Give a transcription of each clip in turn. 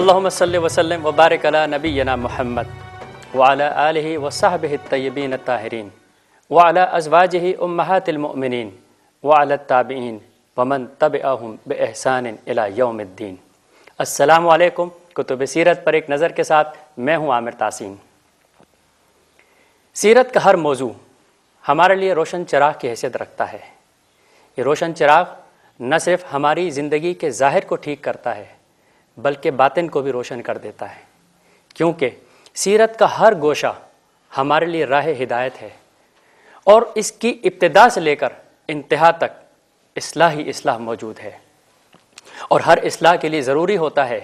اللہم صلی وسلم وبارک علی نبینا محمد وعلی آلہ وصحبہ الطیبین الطاہرین وعلی ازواجہ امہات المؤمنین وعلی التابعین ومن تبعہم بإحسان الی یوم الدین۔ السلام علیکم۔ کتب سیرت پر ایک نظر کے ساتھ میں ہوں عامر تاسین۔ سیرت کا ہر موضوع ہمارے لیے روشن چراغ کی حیثیت رکھتا ہے۔ یہ روشن چراغ نہ صرف ہماری زندگی کے ظاہر کو ٹھیک کرتا ہے بلکہ باطن کو بھی روشن کر دیتا ہے، کیونکہ سیرت کا ہر گوشہ ہمارے لیے راہ ہدایت ہے اور اس کی ابتدا سے لے کر انتہا تک اصلاح ہی اصلاح موجود ہے، اور ہر اصلاح کے لیے ضروری ہوتا ہے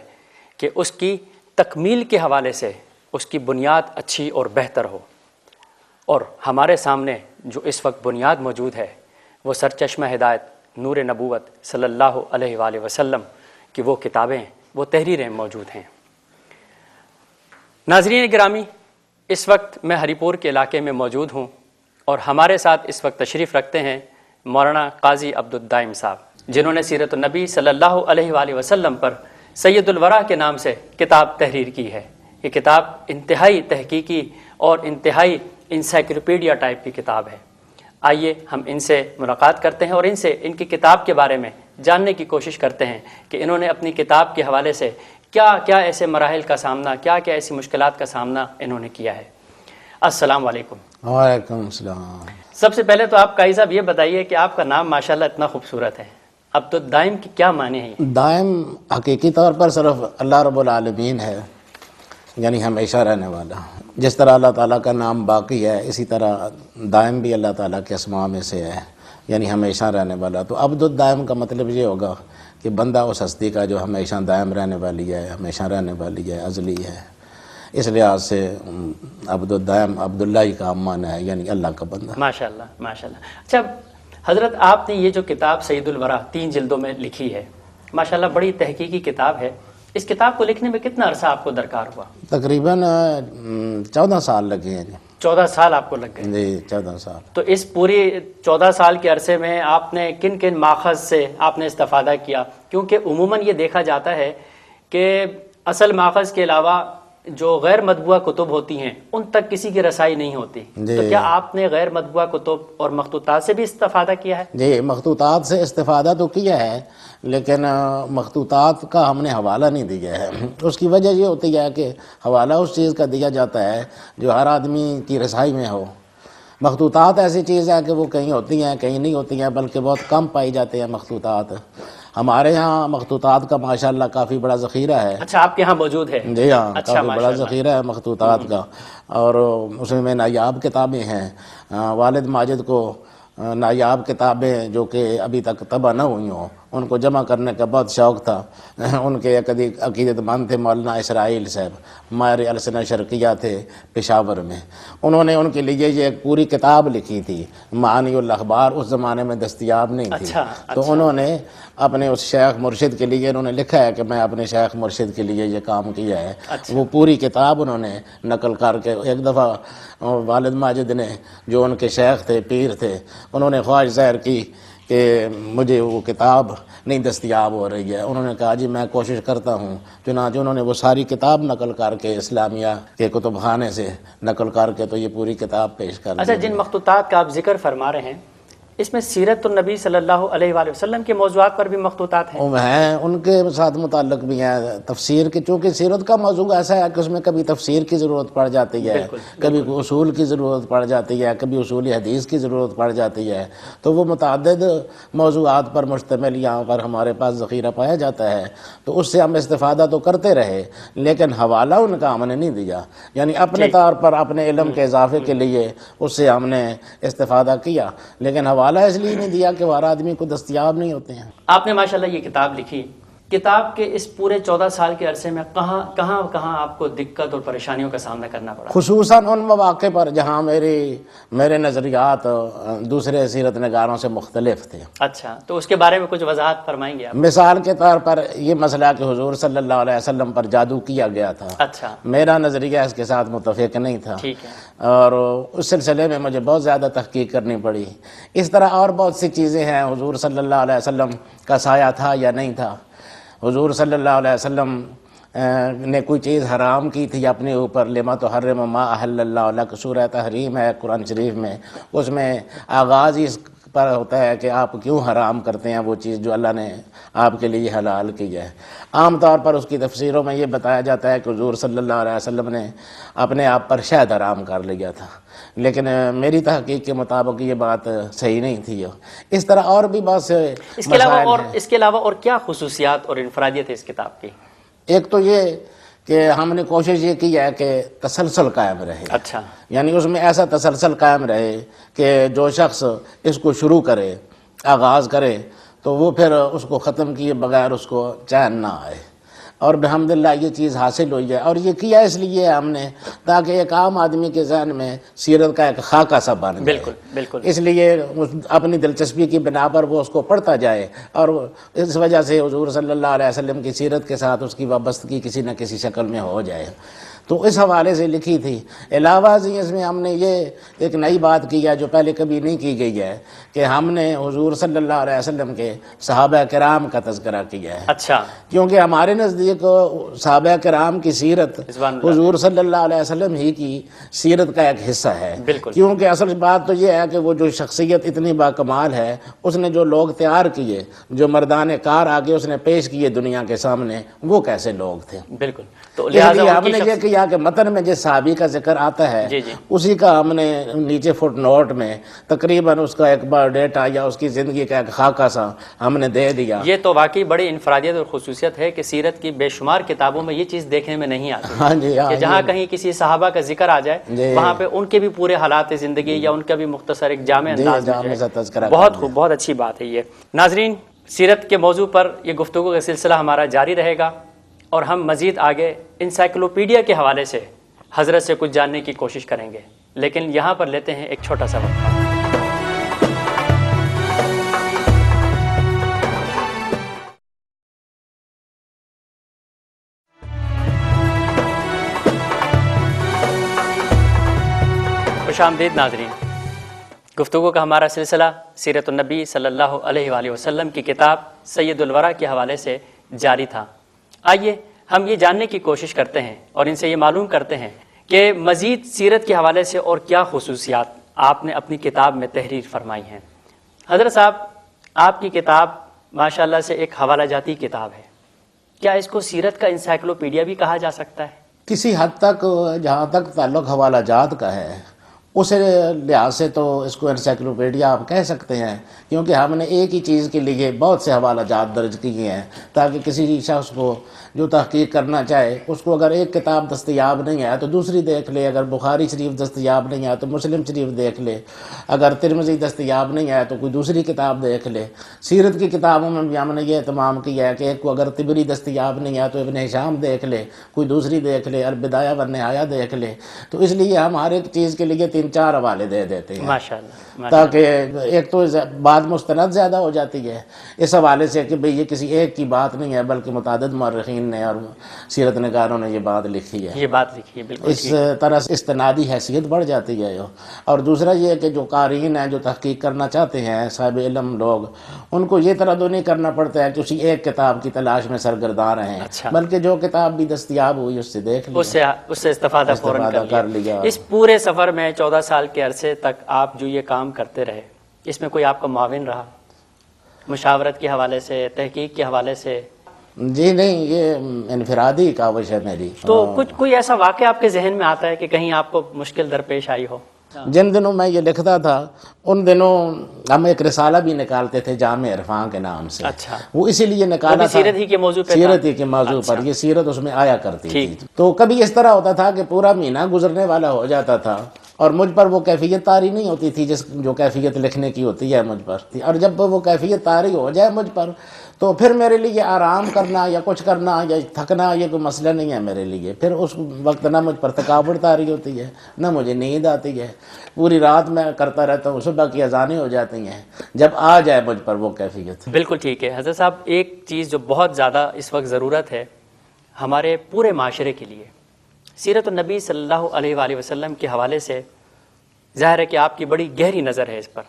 کہ اس کی تکمیل کے حوالے سے اس کی بنیاد اچھی اور بہتر ہو، اور ہمارے سامنے جو اس وقت بنیاد موجود ہے وہ سرچشمہ ہدایت نور نبوت صلی اللہ علیہ وآلہ وسلم کی وہ کتابیں، وہ تحریریں موجود ہیں۔ ناظرین گرامی، اس وقت میں ہری پور کے علاقے میں موجود ہوں اور ہمارے ساتھ اس وقت تشریف رکھتے ہیں مولانا قاضی عبدالدائم صاحب، جنہوں نے سیرت النبی صلی اللہ علیہ وآلہ وسلم پر سید الورا کے نام سے کتاب تحریر کی ہے۔ یہ کتاب انتہائی تحقیقی اور انتہائی انسائکلوپیڈیا ٹائپ کی کتاب ہے۔ آئیے ہم ان سے ملاقات کرتے ہیں اور ان سے ان کی کتاب کے بارے میں جاننے کی کوشش کرتے ہیں کہ انہوں نے اپنی کتاب کے حوالے سے کیا کیا ایسے مراحل کا سامنا، کیا کیا ایسی مشکلات کا سامنا انہوں نے کیا ہے۔ السلام علیکم۔ وعلیکم السلام۔ سب سے پہلے تو آپ قاضی صاحب یہ بتائیے کہ آپ کا نام ماشاءاللہ اتنا خوبصورت ہے، عبدالدائم کی کیا معنی ہے؟ دائم حقیقی طور پر صرف اللہ رب العالمین ہے، یعنی ہمیشہ رہنے والا۔ جس طرح اللہ تعالیٰ کا نام باقی ہے، اسی طرح دائم بھی اللہ تعالیٰ کے اسماء میں سے ہے، یعنی ہمیشہ رہنے والا۔ تو عبدالدائم کا مطلب یہ ہوگا کہ بندہ اس ہستی کا جو ہمیشہ دائم رہنے والی ہے، ہمیشہ رہنے والی ہے، ازلی ہے۔ اس لحاظ سے عبدالدائم عبداللہ ہی کا معنی ہے، یعنی اللہ کا بندہ۔ ماشاءاللہ ماشاءاللہ۔ اچھا حضرت، آپ نے یہ جو کتاب سید الورا 3 جلدوں میں لکھی ہے، ماشاءاللہ بڑی تحقیقی کتاب ہے۔ اس کتاب کو لکھنے میں کتنا عرصہ آپ کو درکار ہوا؟ تقریباً 14 سال لگے ہیں۔ 14 سال آپ کو لگ گئے؟ جی 14 سال۔ تو اس پوری 14 سال کے عرصے میں آپ نے کن کن ماخذ سے آپ نے استفادہ کیا؟ کیونکہ عموماً یہ دیکھا جاتا ہے کہ اصل ماخذ کے علاوہ جو غیر مطبوعہ کتب ہوتی ہیں ان تک کسی کی رسائی نہیں ہوتی، تو کیا آپ نے غیر مطبوعہ کتب اور مخطوطات سے بھی استفادہ کیا ہے؟ جی مخطوطات سے استفادہ تو کیا ہے، لیکن مخطوطات کا ہم نے حوالہ نہیں دیا ہے۔ اس کی وجہ یہ ہوتی ہے کہ حوالہ اس چیز کا دیا جاتا ہے جو ہر آدمی کی رسائی میں ہو۔ مخطوطات ایسی چیز ہے کہ وہ کہیں ہوتی ہیں کہیں نہیں ہوتی ہیں، بلکہ بہت کم پائی جاتے ہیں مخطوطات۔ ہمارے ہاں مخطوطات کا ماشاءاللہ کافی بڑا ذخیرہ ہے۔ اچھا، آپ کے ہاں موجود ہے؟ جی ہاں، کافی بڑا ذخیرہ ہے مخطوطات کا، اور اس میں نایاب کتابیں ہیں۔ والد ماجد کو نایاب کتابیں جو کہ ابھی تک طبع نہ ہوئی ہوں ان کو جمع کرنے کا بہت شوق تھا۔ ان کے ایک عقیدت مند تھے مولانا اسرائیل صاحب، ماہر السنہ شرقیہ تھے پشاور میں۔ انہوں نے ان کے لیے یہ ایک پوری کتاب لکھی تھی، معانی الاخبار، اس زمانے میں دستیاب نہیں تھی۔ تو انہوں نے اپنے اس شیخ مرشد کے لیے انہوں نے لکھا ہے کہ میں اپنے شیخ مرشد کے لیے یہ کام کیا ہے۔ وہ پوری کتاب انہوں نے نقل کر کے، ایک دفعہ والد ماجد نے جو ان کے شیخ تھے، پیر تھے، انہوں نے خواہش ظاہر کی کہ مجھے وہ کتاب نہیں دستیاب ہو رہی ہے۔ انہوں نے کہا جی میں کوشش کرتا ہوں۔ چنانچہ انہوں نے وہ ساری کتاب نقل کر کے اسلامیہ کے کتب خانے سے نقل کر کے تو یہ پوری کتاب پیش کر دی۔ اچھا، جن مخطوطات کا آپ ذکر فرما رہے ہیں اس میں سیرت النبی صلی اللہ علیہ وآلہ وسلم کے موضوعات پر بھی مخطوطات ہیں؟ ہیں، ان کے ساتھ متعلق بھی ہیں۔ تفسیر کے، چونکہ سیرت کا موضوع ایسا ہے کہ اس میں کبھی تفسیر کی ضرورت پڑ جاتی ہے، کبھی اصول کی ضرورت پڑ جاتی ہے، کبھی اصول حدیث کی ضرورت پڑ جاتی ہے، تو وہ متعدد موضوعات پر مشتمل یہاں پر ہمارے پاس ذخیرہ پایا جاتا ہے۔ تو اس سے ہم استفادہ تو کرتے رہے، لیکن حوالہ ان کا ہم نے نہیں دیا، یعنی اپنے طور پر اپنے علم کے اضافے کے لیے اس سے ہم نے استفادہ کیا، لیکن حوالہ اس لیے نہیں دیا کہ وہ ہر آدمی کو دستیاب نہیں ہوتے ہیں۔ آپ نے ماشاءاللہ یہ کتاب لکھی، کتاب کے اس پورے 14 سال کے عرصے میں کہاں آپ کو دقت اور پریشانیوں کا سامنا کرنا پڑا؟ خصوصاً ان مواقع پر جہاں میرے نظریات دوسرے سیرت نگاروں سے مختلف تھے۔ اچھا، تو اس کے بارے میں کچھ وضاحت فرمائیں گے آپ؟ مثال کے طور پر یہ مسئلہ کہ حضور صلی اللہ علیہ وسلم پر جادو کیا گیا تھا، اچھا، میرا نظریہ اس کے ساتھ متفق نہیں تھا، ٹھیک ہے، اور اس سلسلے میں مجھے بہت زیادہ تحقیق کرنی پڑی۔ اس طرح اور بہت سی چیزیں ہیں، حضور صلی اللہ علیہ وسلم کا سایہ تھا یا نہیں تھا، حضور صلی اللہ علیہ وسلم نے کوئی چیز حرام کی تھی اپنے اوپر، لما تحرم ما احل اللہ لک، سورہ تحریم ہے قرآن شریف میں، اس میں آغاز ہی اس پر ہوتا ہے کہ آپ کیوں حرام کرتے ہیں وہ چیز جو اللہ نے آپ کے لیے حلال کی ہے۔ عام طور پر اس کی تفسیروں میں یہ بتایا جاتا ہے کہ حضور صلی اللہ علیہ وسلم نے اپنے آپ پر شہد حرام کر لیا تھا، لیکن میری تحقیق کے مطابق یہ بات صحیح نہیں تھی۔ اس طرح اور بھی بہت سے اس کے علاوہ اور کیا خصوصیات اور انفرادیت ہے اس کتاب کی؟ ایک تو یہ کہ ہم نے کوشش یہ کی ہے کہ تسلسل قائم رہے، اچھا، یعنی اس میں ایسا تسلسل قائم رہے کہ جو شخص اس کو شروع کرے، آغاز کرے، تو وہ پھر اس کو ختم کیے بغیر اس کو چین نہ آئے، اور الحمدللہ یہ چیز حاصل ہوئی ہے۔ اور یہ کیا اس لیے ہم نے تاکہ ایک عام آدمی کے ذہن میں سیرت کا ایک خاکہ سا بن جائے، بالکل بالکل، اس لیے اپنی دلچسپی کی بنا پر وہ اس کو پڑھتا جائے، اور اس وجہ سے حضور صلی اللہ علیہ وسلم کی سیرت کے ساتھ اس کی وابستگی کسی نہ کسی شکل میں ہو جائے۔ تو اس حوالے سے لکھی تھی۔ علاوہ ازیں اس میں ہم نے یہ ایک نئی بات کی ہے جو پہلے کبھی نہیں کی گئی ہے، کہ ہم نے حضور صلی اللہ علیہ وسلم کے صحابہ کرام کا تذکرہ کیا ہے۔ اچھا، کیونکہ ہمارے نزدیک صحابہ کرام کی سیرت حضور صلی اللہ علیہ وسلم ہی کی سیرت کا ایک حصہ ہے۔ بالکل، کیونکہ اصل بات تو یہ ہے کہ وہ جو شخصیت اتنی باکمال ہے، اس نے جو لوگ تیار کیے، جو مردان کار آگے اس نے پیش کیے دنیا کے سامنے، وہ کیسے لوگ تھے۔ بالکل، تو اس لیے لہٰذا ہم نے یہ کیا کہ متن میں جس صحابی کا ذکر آتا ہے جی جی، اسی کا ہم نے نیچے فٹ نوٹ میں تقریباً اس کا ایک بار ڈیٹا یا اس کی زندگی کا ایک خاکہ سا ہم نے دے دیا۔ یہ تو واقعی بڑی انفرادیت اور خصوصیت ہے کہ سیرت کی بے شمار کتابوں میں یہ چیز دیکھنے میں نہیں آتی ہاں جی، کہ جہاں کہیں کسی صحابہ کا ذکر آ جائے وہاں پہ ان کے بھی پورے حالات زندگی یا ان کا بھی مختصر ایک جامع انداز میں جائے۔ بہت خوب، بہت اچھی بات ہے یہ۔ ناظرین، سیرت کے موضوع پر یہ گفتگو کا سلسلہ ہمارا جاری رہے گا، اور ہم مزید آگے انسائکلوپیڈیا کے حوالے سے حضرت سے کچھ جاننے کی کوشش کریں گے، لیکن یہاں پر لیتے ہیں ایک چھوٹا سا وقفہ۔ خوش آمدید ناظرین، گفتگو کا ہمارا سلسلہ سیرت النبی صلی اللہ علیہ وآلہ وسلم کی کتاب سید الورا کے حوالے سے جاری تھا۔ آئیے ہم یہ جاننے کی کوشش کرتے ہیں اور ان سے یہ معلوم کرتے ہیں کہ مزید سیرت کے حوالے سے اور کیا خصوصیات آپ نے اپنی کتاب میں تحریر فرمائی ہیں۔ حضرت صاحب، آپ کی کتاب ماشاءاللہ سے ایک حوالہ جاتی کتاب ہے، کیا اس کو سیرت کا انسائکلوپیڈیا بھی کہا جا سکتا ہے؟ کسی حد تک جہاں تک تعلق حوالہ جات کا ہے اس لحاظ سے تو اس کو انسائکلوپیڈیا آپ کہہ سکتے ہیں، کیونکہ ہم نے ایک ہی چیز کے لیے بہت سے حوالہ جات درج کیے ہیں تاکہ کسی شخص کو جو تحقیق کرنا چاہے اس کو اگر ایک کتاب دستیاب نہیں ہے تو دوسری دیکھ لے، اگر بخاری شریف دستیاب نہیں ہے تو مسلم شریف دیکھ لے، اگر ترمذی دستیاب نہیں ہے تو کوئی دوسری کتاب دیکھ لے۔ سیرت کی کتابوں میں بھی ہم نے یہ اہتمام کیا ہے کہ ایک کو اگر طبری دستیاب نہیں ہے تو ابن ہشام دیکھ لے، کوئی دوسری دیکھ لے، البدایہ والنہایہ دیکھ لے۔ تو اس لیے ہم ہر ایک چیز کے لیے 3-4 حوالے دے دیتے ہیں ماشاءاللہ، تاکہ ایک تو بات مستند زیادہ ہو جاتی ہے اس حوالے سے کہ بھئی یہ کسی ایک کی بات نہیں ہے بلکہ متعدد مورخین نے اور سیرت نگاروں نے یہ بات لکھی ہے، یہ بات لکھی ہے، بالکل اس طرح سے استنادی حیثیت بڑھ جاتی ہے۔ اور دوسرا یہ کہ جو قارئین ہیں، جو تحقیق کرنا چاہتے ہیں، صاحب علم لوگ، ان کو یہ تردد نہیں کرنا پڑتا ہے کہ اسی ایک کتاب کی تلاش میں سرگرداں رہیں، بلکہ جو کتاب بھی دستیاب ہوئی اس سے دیکھ لیں، اس سے استفادہ فوراً کر لیا۔ اس پورے سفر میں 14 سال کے عرصے تک آپ جو یہ کام کرتے رہے، اس میں کوئی آپ کا معاون رہا مشاورت کے حوالے سے، تحقیق کے حوالے سے؟ جی نہیں، یہ انفرادی کاوش ہے میری۔ تو کوئی ایسا واقعہ آپ کے ذہن میں آتا ہے کہ کہیں آپ کو مشکل درپیش آئی ہو؟ جن دنوں میں یہ لکھتا تھا ان دنوں ہم ایک رسالہ بھی نکالتے تھے جامع عرفان کے نام سے۔ اچھا، وہ اسی لیے نکالا تھا، سیرت ہی کے موضوع پہ، سیرت ہی کے موضوع پر، یہ سیرت اس میں آیا کرتی تھی۔ تو کبھی اس طرح ہوتا تھا کہ پورا مہینہ گزرنے والا ہو جاتا تھا اور مجھ پر وہ کیفیت طاری نہیں ہوتی تھی جو کیفیت لکھنے کی ہوتی ہے مجھ پر، اور جب وہ کیفیت طاری ہو جائے مجھ پر تو پھر میرے لیے آرام کرنا یا کچھ کرنا یا تھکنا یہ کوئی مسئلہ نہیں ہے میرے لیے۔ پھر اس وقت نہ مجھ پر تھکاوٹ طاری ہوتی ہے، نہ مجھے نیند آتی ہے، پوری رات میں کرتا رہتا ہوں، صبح کی اذانیں ہو جاتی ہیں جب آ جائے مجھ پر وہ کیفیت۔ بالکل ٹھیک ہے حضرت صاحب، ایک چیز جو بہت زیادہ اس وقت ضرورت ہے ہمارے پورے معاشرے کے لیے، سیرت النبی صلی اللہ علیہ وآلہ وسلم کے حوالے سے ظاہر ہے کہ آپ کی بڑی گہری نظر ہے اس پر،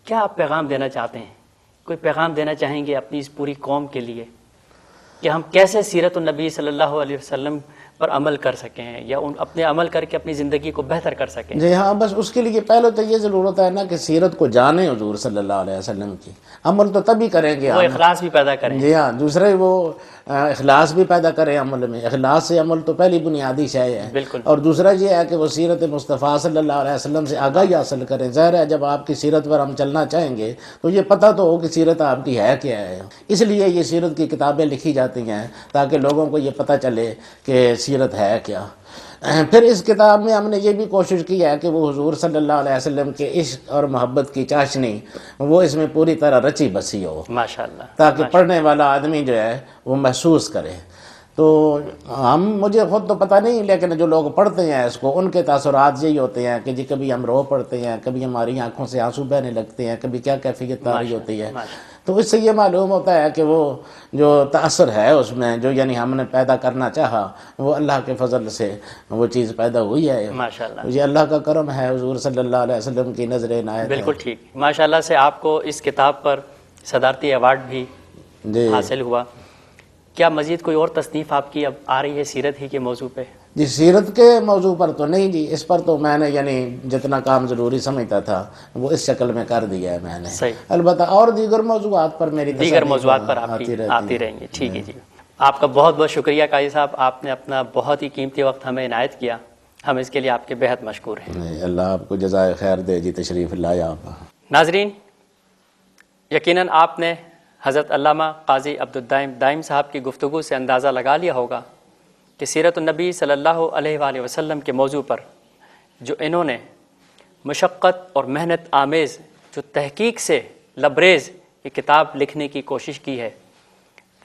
کیا آپ پیغام دینا چاہتے ہیں؟ کوئی پیغام دینا چاہیں گے اپنی اس پوری قوم کے لیے؟ کہ ہم کیسے سیرت النبی صلی اللہ علیہ وسلم پر عمل کر سکیں یا اپنے عمل کر کے اپنی زندگی کو بہتر کر سکیں؟ جی ہاں، بس اس کے لیے پہلے تو یہ ضرورت ہے نا کہ سیرت کو جانیں حضور صلی اللہ علیہ وسلم کی. عمل تو تبھی کریں گے وہ ہم. اخلاص بھی پیدا کریں. جی ہاں، دوسرے وہ اخلاص بھی پیدا کریں عمل میں. اخلاص سے عمل تو پہلی بنیادی شے ہے. بالکل. اور دوسرا یہ ہے کہ وہ سیرت مصطفیٰ صلی اللہ علیہ وسلم سے آگاہی حاصل کریں. ظاہر ہے جب آپ کی سیرت پر ہم چلنا چاہیں گے تو یہ پتہ تو ہو کہ سیرت آپ کی ہے کیا ہے. اس لیے یہ سیرت کی کتابیں لکھی جاتی ہیں تاکہ لوگوں کو یہ پتہ چلے کہ سیرت ہے کیا. پھر اس کتاب میں ہم نے یہ بھی کوشش کی ہے کہ وہ حضور صلی اللہ علیہ وسلم کے عشق اور محبت کی چاشنی وہ اس میں پوری طرح رچی بسی ہو، ماشاءاللہ، تاکہ پڑھنے والا آدمی جو ہے وہ محسوس کرے. تو مجھے خود تو پتہ نہیں، لیکن جو لوگ پڑھتے ہیں اس کو ان کے تاثرات یہی ہوتے ہیں کہ جی کبھی ہم رو پڑھتے ہیں، کبھی ہماری آنکھوں سے آنسو بہنے لگتے ہیں، کبھی کیا کیفیت طاری ہوتی ہے. تو اس سے یہ معلوم ہوتا ہے کہ وہ جو تأثر ہے اس میں، جو یعنی ہم نے پیدا کرنا چاہا، وہ اللہ کے فضل سے وہ چیز پیدا ہوئی ہے. ماشاءاللہ، یہ اللہ کا کرم ہے، حضور صلی اللہ علیہ وسلم کی نظر عنایت ہے. بالکل ٹھیک. ماشاءاللہ سے آپ کو اس کتاب پر صدارتی ایوارڈ بھی حاصل ہوا. کیا مزید کوئی اور تصنیف آپ کی اب آ رہی ہے سیرت ہی کے موضوع پہ؟ جی سیرت کے موضوع پر تو نہیں جی، اس پر تو میں نے یعنی جتنا کام ضروری سمجھتا تھا وہ اس شکل میں کر دیا ہے میں نے. صحیح. البتہ اور دیگر موضوعات پر میری دیگر موضوعات پر آپ کی آتی رہیں گی. ٹھیک ہے جی. آپ کا بہت بہت شکریہ قاضی صاحب، آپ نے اپنا بہت ہی قیمتی وقت ہمیں عنایت کیا. ہم اس کے لیے آپ کے بہت مشکور ہیں. اللہ آپ کو جزائے خیر دے جی، تشریف لایا آپ. ناظرین، یقیناً آپ نے حضرت علامہ قاضی عبدالدائم دائم صاحب کی گفتگو سے اندازہ لگا لیا ہوگا کہ سیرت النبی صلی اللہ علیہ وآلہ وسلم کے موضوع پر جو انہوں نے مشقت اور محنت آمیز جو تحقیق سے لبریز یہ کتاب لکھنے کی کوشش کی ہے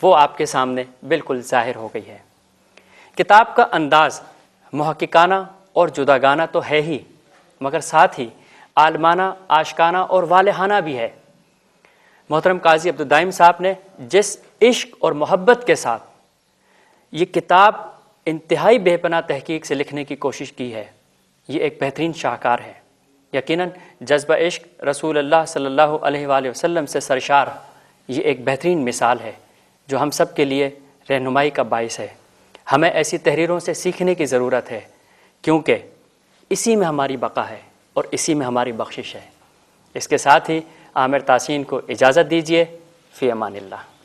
وہ آپ کے سامنے بالکل ظاہر ہو گئی ہے. کتاب کا انداز محققانہ اور جداگانہ تو ہے ہی، مگر ساتھ ہی عالمانہ، عاشقانہ اور والہانہ بھی ہے. محترم قاضی عبدالدائم صاحب نے جس عشق اور محبت کے ساتھ یہ کتاب انتہائی بے پناہ تحقیق سے لکھنے کی کوشش کی ہے، یہ ایک بہترین شاہکار ہے. یقیناً جذبہ عشق رسول اللہ صلی اللہ علیہ وآلہ وسلم سے سرشار یہ ایک بہترین مثال ہے جو ہم سب کے لیے رہنمائی کا باعث ہے. ہمیں ایسی تحریروں سے سیکھنے کی ضرورت ہے کیونکہ اسی میں ہماری بقا ہے اور اسی میں ہماری بخشش ہے. اس کے ساتھ ہی عامر تحسین کو اجازت دیجیے. فی امان اللہ.